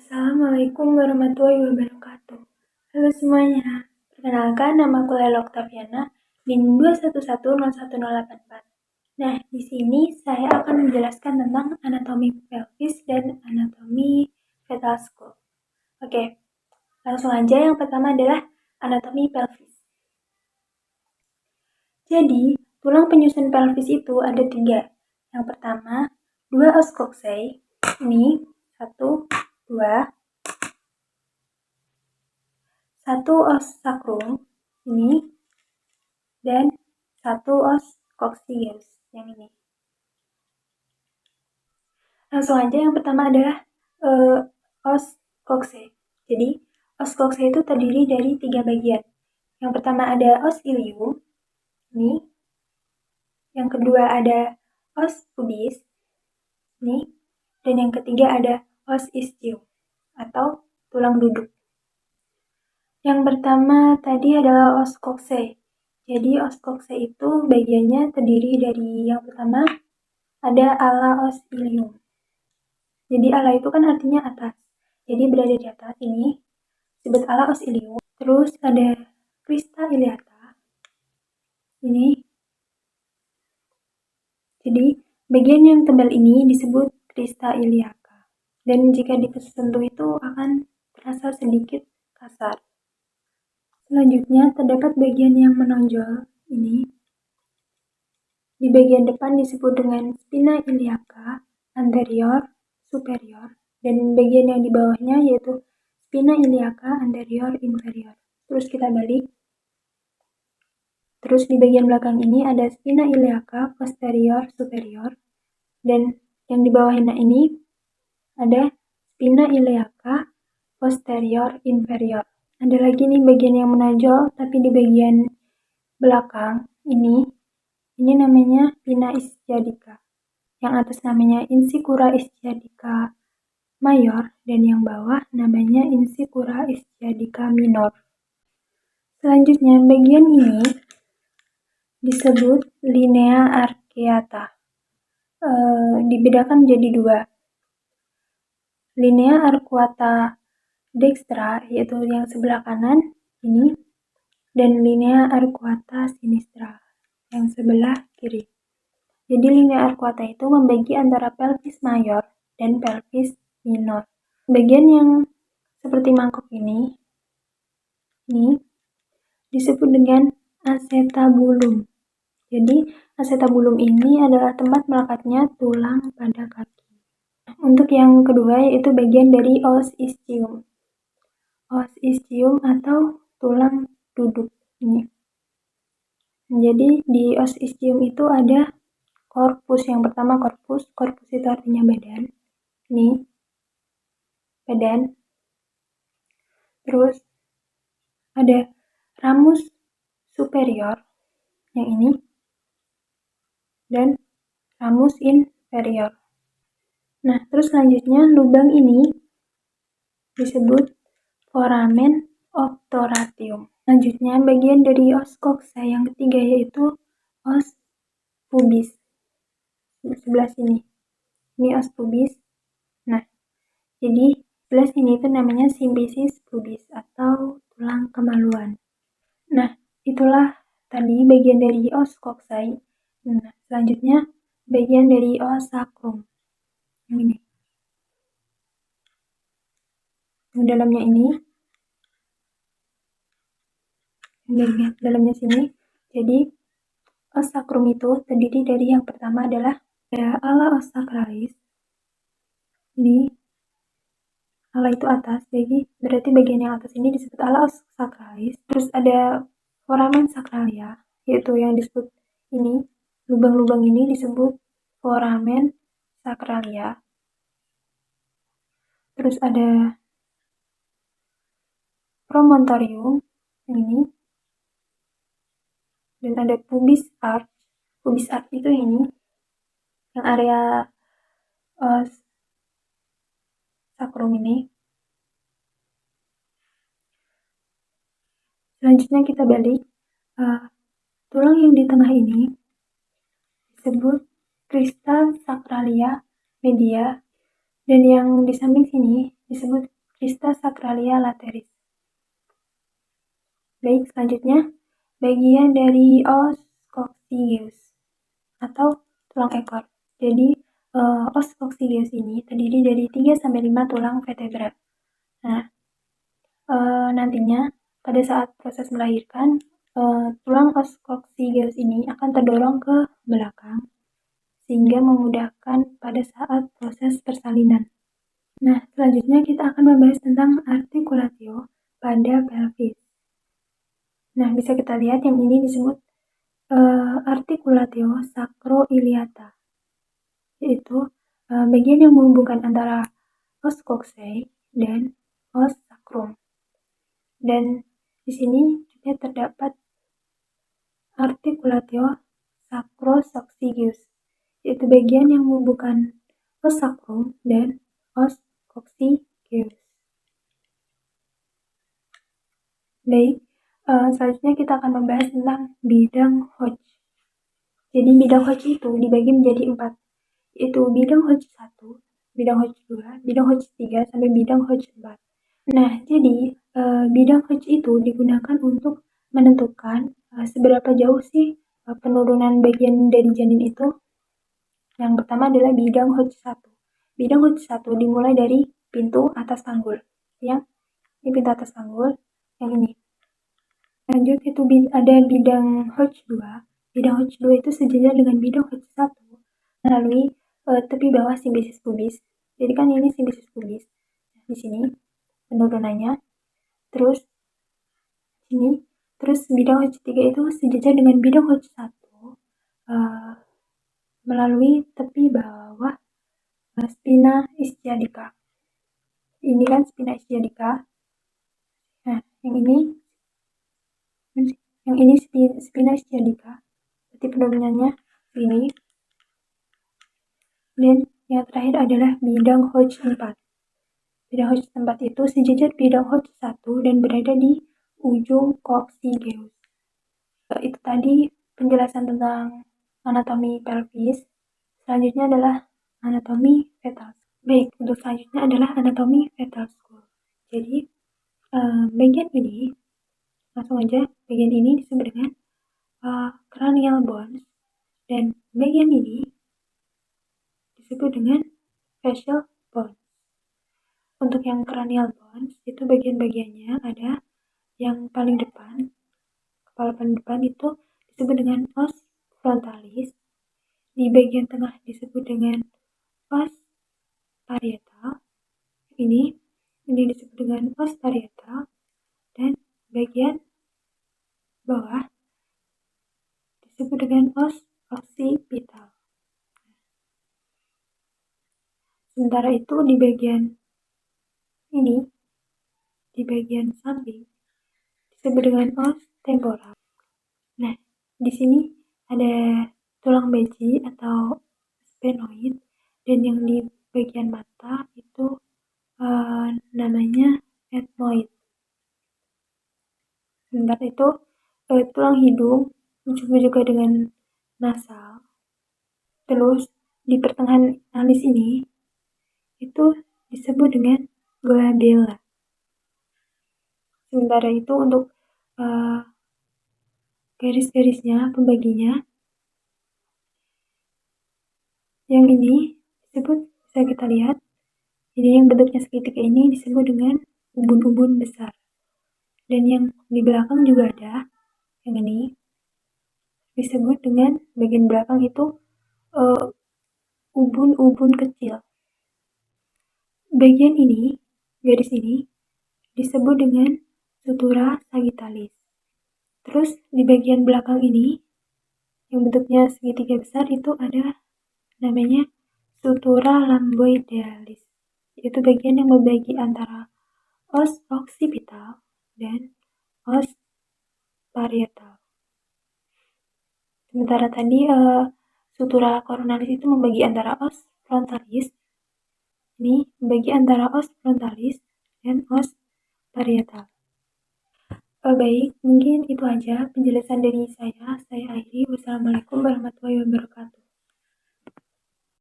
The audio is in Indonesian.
Assalamualaikum warahmatullahi wabarakatuh. Halo semuanya, perkenalkan nama aku Lela Oktaviana, NIM 211010884. Nah, di sini saya akan menjelaskan tentang anatomi pelvis dan anatomi fetal skull. Oke, langsung aja. Yang pertama adalah anatomi pelvis. Jadi, tulang penyusun pelvis itu ada 3. Yang pertama, 2 os coxae. Ini 1, 2. 1 os sacrum ini, dan 1 os coccygeus yang ini. Langsung aja, yang pertama adalah os coxae. Jadi os coxae itu terdiri dari 3 bagian. Yang pertama ada os ilium ini, yang kedua ada os pubis ini, dan yang ketiga ada os ischium atau tulang duduk. Yang pertama tadi adalah os coxae. Jadi os coxae itu bagiannya terdiri dari, yang pertama ada ala os ilium. Jadi ala itu kan artinya atas. Jadi berada di atas ini disebut ala os ilium. Terus ada crista iliata ini. Jadi bagian yang tebal ini disebut crista iliaca. Dan jika disentuh itu akan terasa sedikit kasar. Selanjutnya terdapat bagian yang menonjol ini. Di bagian depan disebut dengan spina iliaca anterior superior, dan bagian yang di bawahnya yaitu spina iliaca anterior inferior. Terus kita balik. Terus di bagian belakang ini ada spina iliaca posterior superior, dan yang di bawahnya ini ada spina iliaca posterior inferior. Ada lagi nih bagian yang menonjol tapi di bagian belakang ini namanya pinna ischiadica. Yang atas namanya insicura ischiadica mayor, dan yang bawah namanya insicura ischiadica minor. Selanjutnya bagian ini disebut linea arcuata. Dibedakan menjadi 2. Linea arcuata dextra yaitu yang sebelah kanan ini, dan linea arcuata sinistra yang sebelah kiri. Jadi linea arcuata itu membagi antara pelvis mayor dan pelvis minor. Bagian yang seperti mangkok ini disebut dengan acetabulum. Jadi acetabulum ini adalah tempat melekatnya tulang pada kaki. Untuk yang kedua yaitu bagian dari os ischium. Os ischium atau tulang duduk ini. Jadi di os ischium itu ada korpus. Yang pertama korpus itu artinya badan. Ini badan. Terus ada ramus superior yang ini, dan ramus inferior. Nah, terus selanjutnya lubang ini disebut foramen obturatium. Selanjutnya bagian dari os coxae yang ketiga yaitu os pubis. Sebelah sini. Ini os pubis. Nah, jadi sebelah sini itu namanya symphysis pubis atau tulang kemaluan. Nah, itulah tadi bagian dari os coxae. Nah, selanjutnya bagian dari os sacrum. Ini. Yang dalamnya ini. Yang dalamnya sini. Jadi os sacrum itu terdiri dari, yang pertama adalah ala os sacralis. Ini ala itu atas, jadi berarti bagian yang atas ini disebut ala os sacralis. Terus ada foramen sacralia, yaitu yang disebut ini, lubang-lubang ini disebut foramen sacralia. Terus ada promontorium ini, dan ada pubis arch. Pubis arch itu ini, yang area os sacrum ini. Selanjutnya kita balik. Tulang yang di tengah ini disebut crista sacralia media, dan yang di samping sini disebut crista sacralia lateris. Baik, selanjutnya bagian dari os coccygeus atau tulang ekor. Jadi os coccygeus ini terdiri dari 3-5 tulang vertebra. Nah, nantinya pada saat proses melahirkan, tulang os coccygeus ini akan terdorong ke belakang sehingga memudahkan pada saat proses persalinan. Nah, selanjutnya kita akan membahas tentang articulatio pada pelvis. Nah, bisa kita lihat yang ini disebut articulatio sacroiliata, yaitu bagian yang menghubungkan antara os coxae dan os sacrum. Dan di sini juga terdapat articulatio sacrococcygeus, yaitu bagian yang menghubungkan os sacrum dan os coccygeus. Baik, selanjutnya kita akan membahas tentang bidang Hodge. Jadi bidang Hodge itu dibagi menjadi 4, yaitu bidang Hodge 1, bidang Hodge 2, bidang Hodge 3, sampai bidang Hodge 4. Nah, jadi bidang Hodge itu digunakan untuk menentukan seberapa jauh sih penurunan bagian dari janin itu. Yang pertama adalah bidang Hodge 1. Bidang Hodge 1 dimulai dari pintu atas tanggul. Yang ini pintu atas tanggul, yang ini. Lanjut itu ada bidang Hodge 2. Bidang Hodge 2 itu sejajar dengan bidang Hodge 1 melalui tepi bawah simbisis pubis. Jadi kan ini simbisis pubis. Di sini penurunannya. Terus ini, terus bidang Hodge 3 itu sejajar dengan bidang Hodge 1 melalui tepi bawah spina ischiadica. Ini kan spina ischiadica. Nah, yang ini spina ischiadica. Berarti penurunannya ini. Dan yang terakhir adalah bidang Hodge 4. Bidang Hodge 4 itu sejajar bidang Hodge 1 dan berada di ujung coccygeus. Itu tadi penjelasan tentang anatomi pelvis. Selanjutnya adalah anatomi fetal. Baik, untuk selanjutnya adalah anatomi fetal skull. Jadi bagian ini, langsung aja, bagian ini disebut dengan cranial bones, dan bagian ini disebut dengan facial bones. Untuk yang cranial bones itu bagian-bagiannya ada yang paling depan, kepala paling depan itu disebut dengan os frontalis. Di bagian tengah disebut dengan os parietal. Ini disebut dengan os parietal, dan bagian bawah disebut dengan os occipital. Sementara itu di bagian ini, di bagian samping disebut dengan os temporal. Nah, di sini ada tulang beji atau sphenoid, dan yang di bagian mata itu namanya ethmoid. Sementara itu tulang hidung disebut juga dengan nasal. Terus di pertengahan alis ini itu disebut dengan glabella. Sementara itu untuk garis-garisnya, pembaginya, yang ini disebut, bisa kita lihat, ini yang bentuknya segitiga ini disebut dengan ubun-ubun besar. Dan yang di belakang juga ada, yang ini disebut dengan bagian belakang itu ubun-ubun kecil. Bagian ini, garis ini, disebut dengan sutura sagittalis. Terus di bagian belakang ini, yang bentuknya segitiga besar itu ada namanya sutura lamboidealis. Itu bagian yang membagi antara os occipital dan os parietal. Sementara tadi sutura coronalis itu membagi antara os frontalis. Ini membagi antara os frontalis dan os parietal. Baik, mungkin itu aja penjelasan dari saya. Saya akhiri. Wassalamualaikum warahmatullahi wabarakatuh.